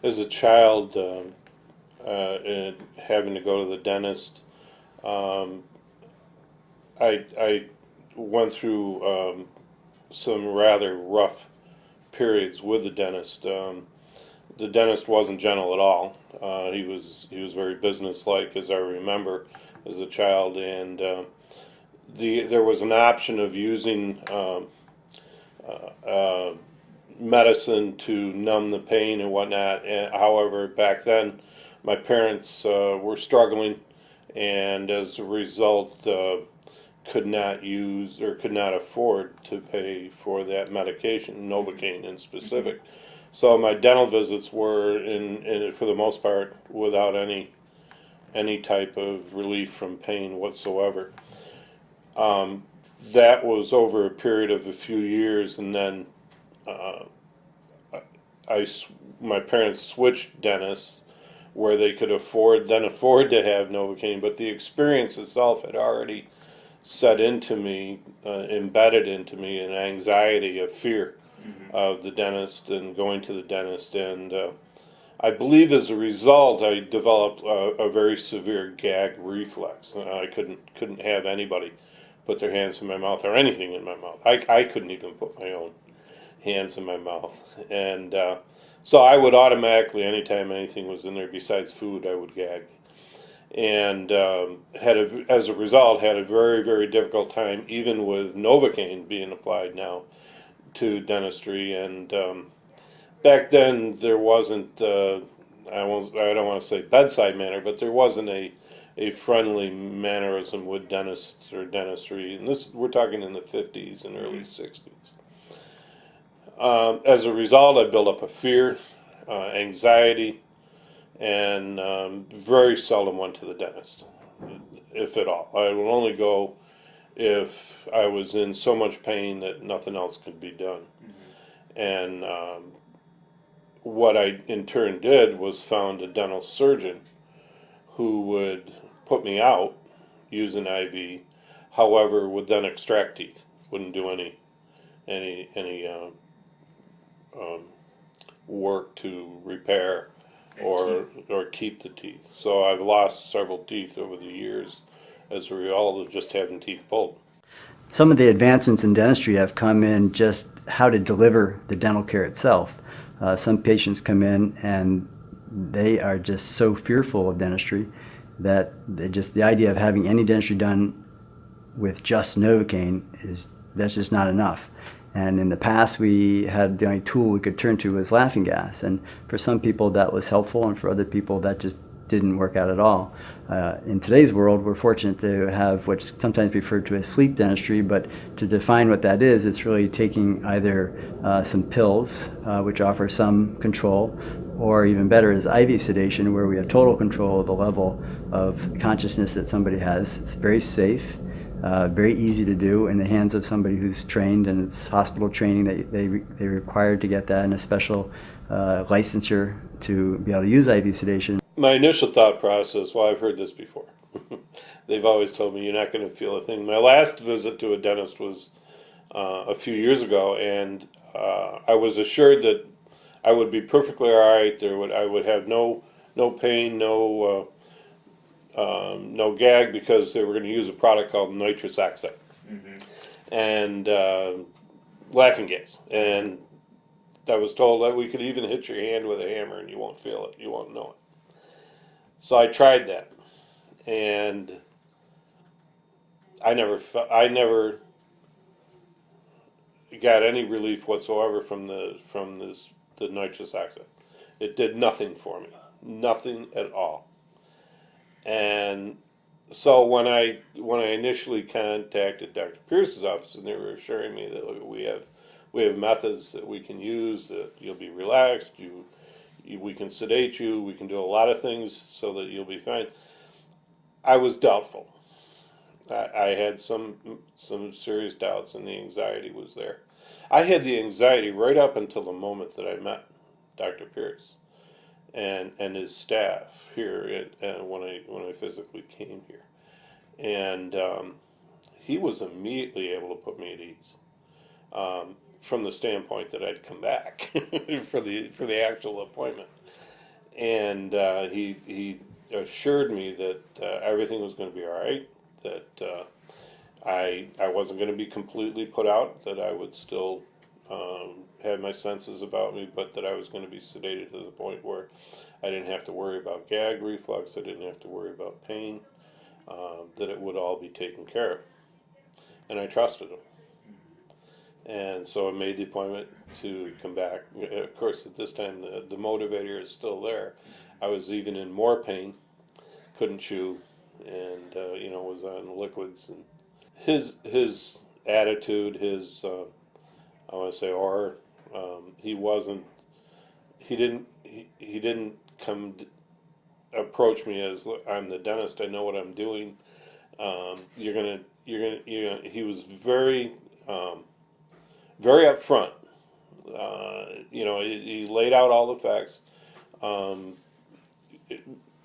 As a child, and having to go to the dentist, um, I went through some rather rough periods with the dentist. The dentist wasn't gentle at all. He was very businesslike, as I remember, as a child, and there was an option of using uh, medicine to numb the pain and whatnot. And, however, back then, my parents were struggling, and as a result, could not use or could not afford to pay for that medication, Novocaine in specific. So my dental visits were, for the most part, without any type of relief from pain whatsoever. Um, that was over a period of a few years, and then uh, I, my parents switched dentists where they could afford to have Novocaine, but the experience itself had already set into me, embedded into me, an anxiety, a fear of the dentist and going to the dentist, and I believe as a result I developed a very severe gag reflex. I couldn't have anybody put their hands in my mouth or anything in my mouth. I couldn't even put my own hands in my mouth, and so I would automatically, anytime anything was in there besides food, I would gag, and as a result, had a very, very difficult time, even with Novocaine being applied now to dentistry. And back then, there wasn't, I don't want to say bedside manner, but there wasn't a friendly mannerism with dentists or dentistry. And this, we're talking in the 50s and early 60s. As a result, I built up a fear, anxiety, and very seldom went to the dentist, if at all. I would only go if I was in so much pain that nothing else could be done. And what I in turn did was found a dental surgeon who would put me out, use an IV, however, would then extract teeth. Wouldn't do any um, work to repair or keep the teeth. So I've lost several teeth over the years as a result of just having teeth pulled. Some of the advancements in dentistry have come in just how to deliver the dental care itself. Some patients come in and they are just so fearful of dentistry that the idea of having any dentistry done with just Novocaine that's just not enough. And in the past, we had the only tool we could turn to was laughing gas. And for some people, that was helpful, and for other people, that just didn't work out at all. In today's world, we're fortunate to have what's sometimes referred to as sleep dentistry, but to define what that is, it's really taking either some pills, which offer some control, or even better is IV sedation, where we have total control of the level of consciousness that somebody has. It's very safe. Very easy to do in the hands of somebody who's trained, and it's hospital training that they're required to get that, and a special licensure to be able to use IV sedation. My initial thought process, well, I've heard this before. They've always told me you're not going to feel a thing. My last visit to a dentist was a few years ago, and I was assured that I would be perfectly all right. I would have no pain, no gag, because they were going to use a product called nitrous oxide and laughing gas. And I was told that we could even hit your hand with a hammer and you won't feel it, you won't know it. So I tried that, and I never got any relief whatsoever from the nitrous oxide. It did nothing for me, nothing at all. And so when I initially contacted Dr. Peaerce's office, and they were assuring me that, look, we have methods that we can use, that you'll be relaxed, we can sedate you, we can do a lot of things so that you'll be fine, I was doubtful. I had some serious doubts, and the anxiety was there. I had the anxiety right up until the moment that I met Dr. Peaerce and his staff here when I physically came here, and he was immediately able to put me at ease, from the standpoint that I'd come back for the actual appointment, and he assured me that everything was going to be all right. That I wasn't going to be completely put out. That I would still have my senses about me, but that I was going to be sedated to the point where I didn't have to worry about gag reflux. I didn't have to worry about pain. That it would all be taken care of, and I trusted him. And so I made the appointment to come back. Of course, at this time, the motivator is still there. I was even in more pain, couldn't chew, and was on liquids. And his attitude, his I want to say aura, he wasn't. He didn't come approach me as, "Look, I'm the dentist. I know what I'm doing. He was very very upfront. He laid out all the facts, um,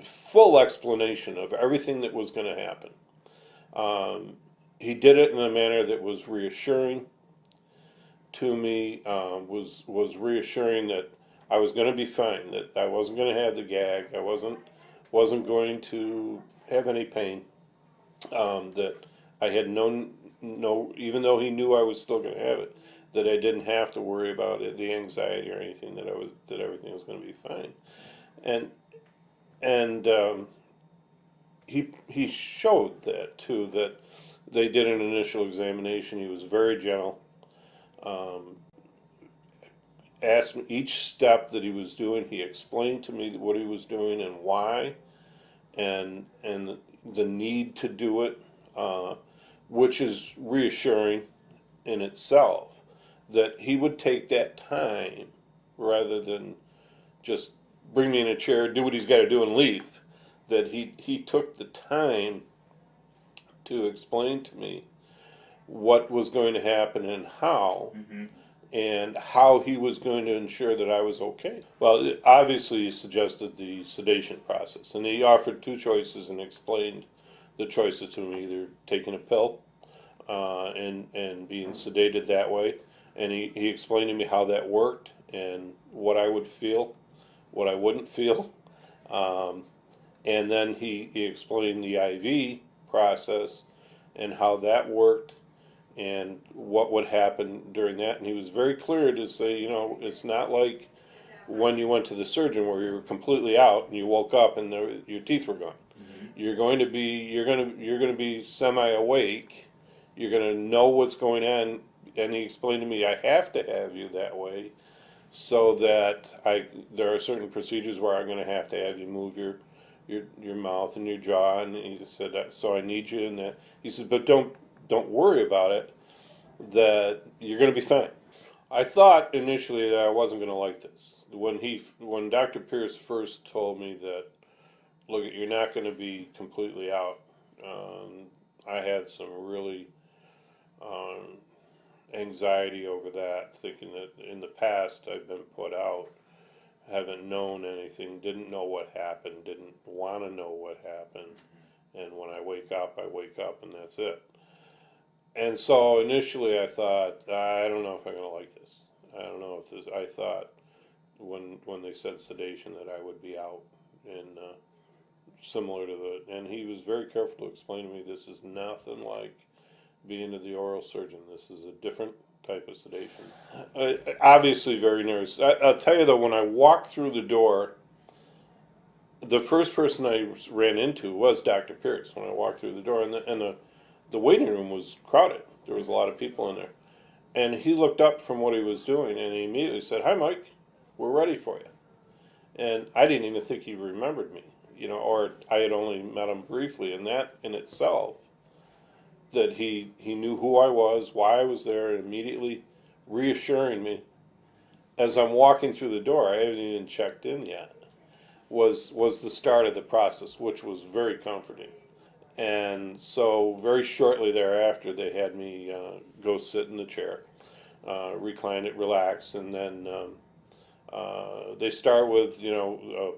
full explanation of everything that was going to happen. He did it in a manner that was reassuring to me. Was reassuring that I was going to be fine. That I wasn't going to have the gag. I wasn't going to have any pain. That I had no, even though he knew I was still going to have it, that I didn't have to worry about it, the anxiety or anything. That everything was going to be fine, and he showed that too. That they did an initial examination. He was very gentle. Um, Asked me each step that he was doing. He explained to me what he was doing and why, and the need to do it, which is reassuring in itself. That he would take that time rather than just bring me in a chair, do what he's got to do, and leave. That he took the time to explain to me what was going to happen and how, and how he was going to ensure that I was okay. Well, obviously, he suggested the sedation process, and he offered two choices and explained the choices to me: either taking a pill and being sedated that way, and he explained to me how that worked and what I would feel, what I wouldn't feel, and then he explained the IV process and how that worked and what would happen during that. And he was very clear to say, it's not like when you went to the surgeon where you were completely out and you woke up and your teeth were gone. You're going to be semi-awake. You're going to know what's going on. And he explained to me, I have to have you that way, so that there are certain procedures where I'm going to have you move your mouth and your jaw. And he said, so I need you in that. He said, but don't worry about it, that you're going to be fine. I thought initially that I wasn't going to like this. When Dr. Peaerce first told me that, look, you're not going to be completely out, I had some really anxiety over that, thinking that in the past I've been put out, haven't known anything, didn't know what happened, didn't want to know what happened, and when I wake up, and that's it. And so initially I thought, I don't know if I'm going to like this. I don't know if this, I thought when they said sedation that I would be out, and similar to and he was very careful to explain to me, this is nothing like being to the oral surgeon. This is a different type of sedation. Obviously very nervous. I'll tell you though, when I walked through the door, the first person I ran into was Dr. Peaerce when I walked through the door, and the waiting room was crowded. There was a lot of people in there. And he looked up from what he was doing and he immediately said, "Hi, Mike, we're ready for you." And I didn't even think he remembered me, or I had only met him briefly. And that in itself, that he knew who I was, why I was there, and immediately reassuring me as I'm walking through the door, I haven't even checked in yet, was the start of the process, which was very comforting. And so very shortly thereafter, they had me go sit in the chair, recline it, relax, and then they start with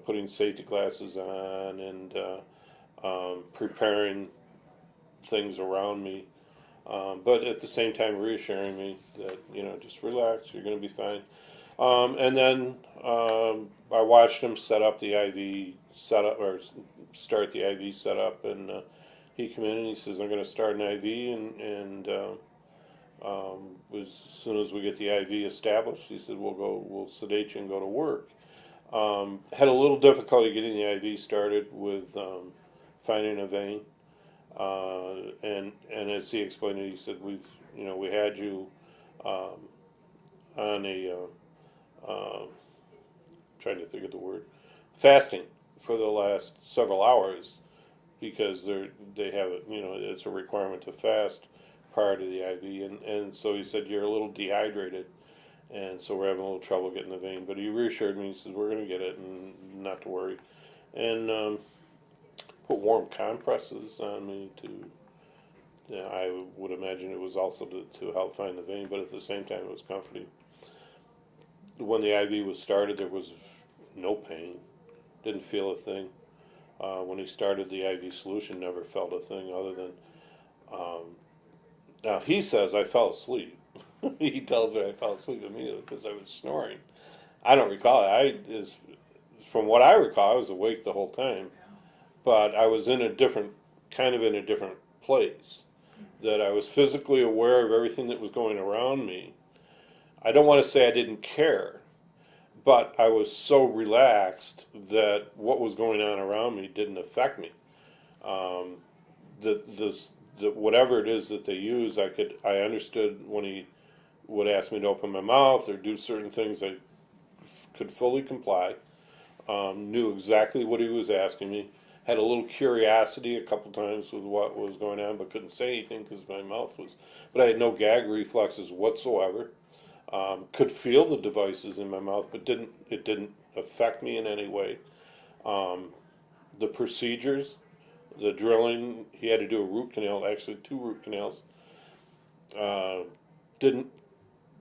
putting safety glasses on and preparing things around me, but at the same time reassuring me that just relax, you're going to be fine. And then I watched him set up the IV setup, or start the IV setup, and he came in and he says, "I'm going to start an IV," as soon as we get the IV established, he said, we'll sedate you and go to work. Had a little difficulty getting the IV started with finding a vein, and as he explained it, he said, we had you on a trying to think of the word, fasting for the last several hours because they have it, it's a requirement to fast prior to the IV, and so he said, you're a little dehydrated, and so we're having a little trouble getting the vein. But he reassured me. He said, we're going to get it, and not to worry. And put warm compresses on me I would imagine it was also to help find the vein, but at the same time it was comforting. When the IV was started, there was no pain. Didn't feel a thing. When he started the IV solution, never felt a thing other than, now he says I fell asleep. He tells me I fell asleep immediately because I was snoring. I don't recall it. From what I recall, I was awake the whole time, but I was in a different place. That I was physically aware of everything that was going around me. I don't want to say I didn't care, but I was so relaxed that what was going on around me didn't affect me. Um, whatever it is that they use, I understood when he would ask me to open my mouth or do certain things. I could fully comply. Knew exactly what he was asking me. Had a little curiosity a couple times with what was going on, but couldn't say anything because my mouth was. But I had no gag reflexes whatsoever. Could feel the devices in my mouth, but it didn't affect me in any way. The procedures, the drilling, he had to do a root canal, actually 2 root canals. Uh, didn't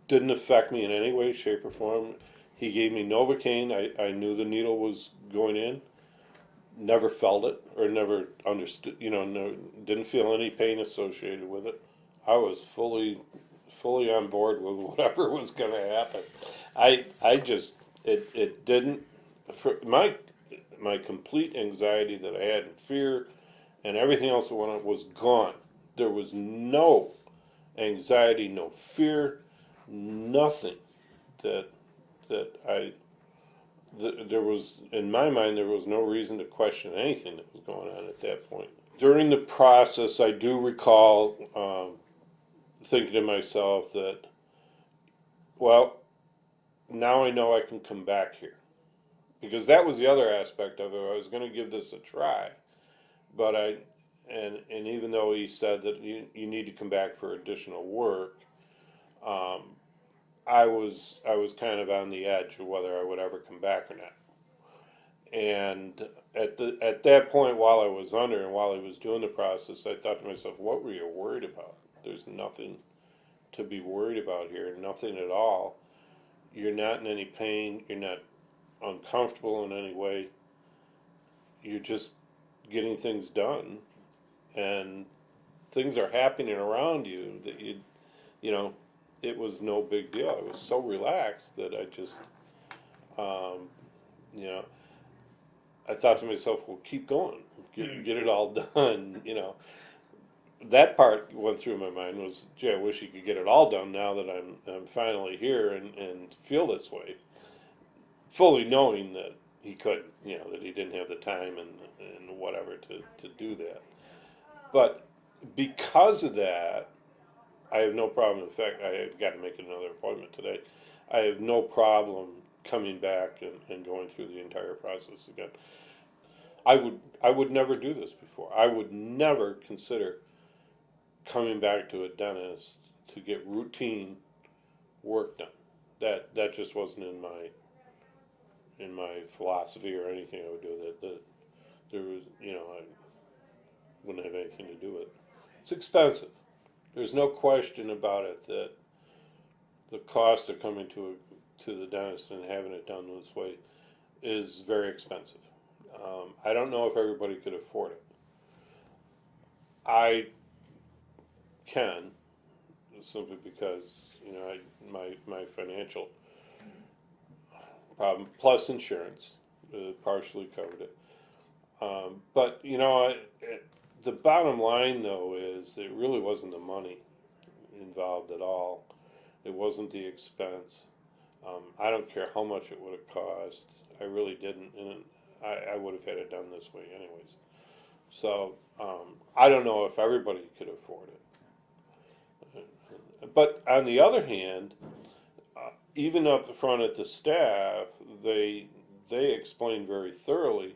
didn't affect me in any way, shape, or form. He gave me Novocaine. I knew the needle was going in. Never felt it or never understood. No, didn't feel any pain associated with it. I was fully on board with whatever was going to happen. I just it didn't for my complete anxiety that I had and fear and everything else that went on was gone. There was no anxiety, no fear, nothing that that I there was, in my mind, there was no reason to question anything that was going on at that point. During the process, I do recall thinking to myself that, well, now I know I can come back here. Because that was the other aspect of it. I was going to give this a try. But and even though he said that you need to come back for additional work, um, I was kind of on the edge of whether I would ever come back or not. And at that point, while I was under and while I was doing the process, I thought to myself, what were you worried about? There's nothing to be worried about here, nothing at all. You're not in any pain. You're not uncomfortable in any way. You're just getting things done, and things are happening around you that you know, it was no big deal. I was so relaxed that I just, um, you know, I thought to myself, well, keep going, get it all done. That part went through my mind was, gee, I wish he could get it all done now that I'm finally here and feel this way, fully knowing that he couldn't, that he didn't have the time and whatever to do that. But because of that, I have no problem. In fact, I have got to make another appointment today. I have no problem coming back and going through the entire process again. I would never do this before. I would never consider coming back to a dentist to get routine work done. That just wasn't in my philosophy or anything I would do. That there was, I wouldn't have anything to do with it. It's expensive. There's no question about it that the cost of coming to the dentist and having it done this way is very expensive. I don't know if everybody could afford it. I can, simply because my financial problem, plus insurance, partially covered it. But you know, the bottom line though is it really wasn't the money involved at all. It wasn't the expense. I don't care how much it would have cost. I really didn't, and I would have had it done this way anyways. So I don't know if everybody could afford it. But on the other hand, even up front at the staff, they explained very thoroughly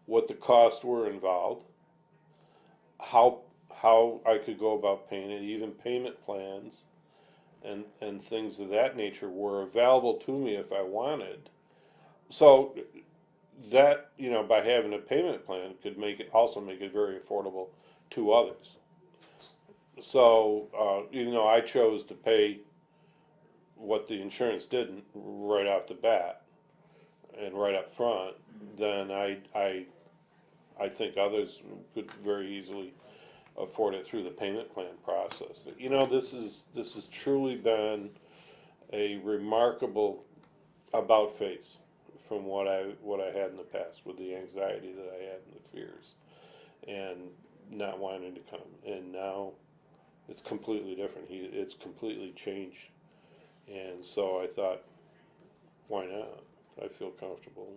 what the costs were involved, how I could go about paying it, even payment plans, and things of that nature were available to me if I wanted. So that, you know, by having a payment plan could make it very affordable to others. So even though I chose to pay what the insurance didn't right off the bat and right up front, then I think others could very easily afford it through the payment plan process. You know, this has truly been a remarkable about face from what I had in the past with the anxiety that I had and the fears and not wanting to come. And now it's completely different. It's completely changed. And so I thought, why not? I feel comfortable.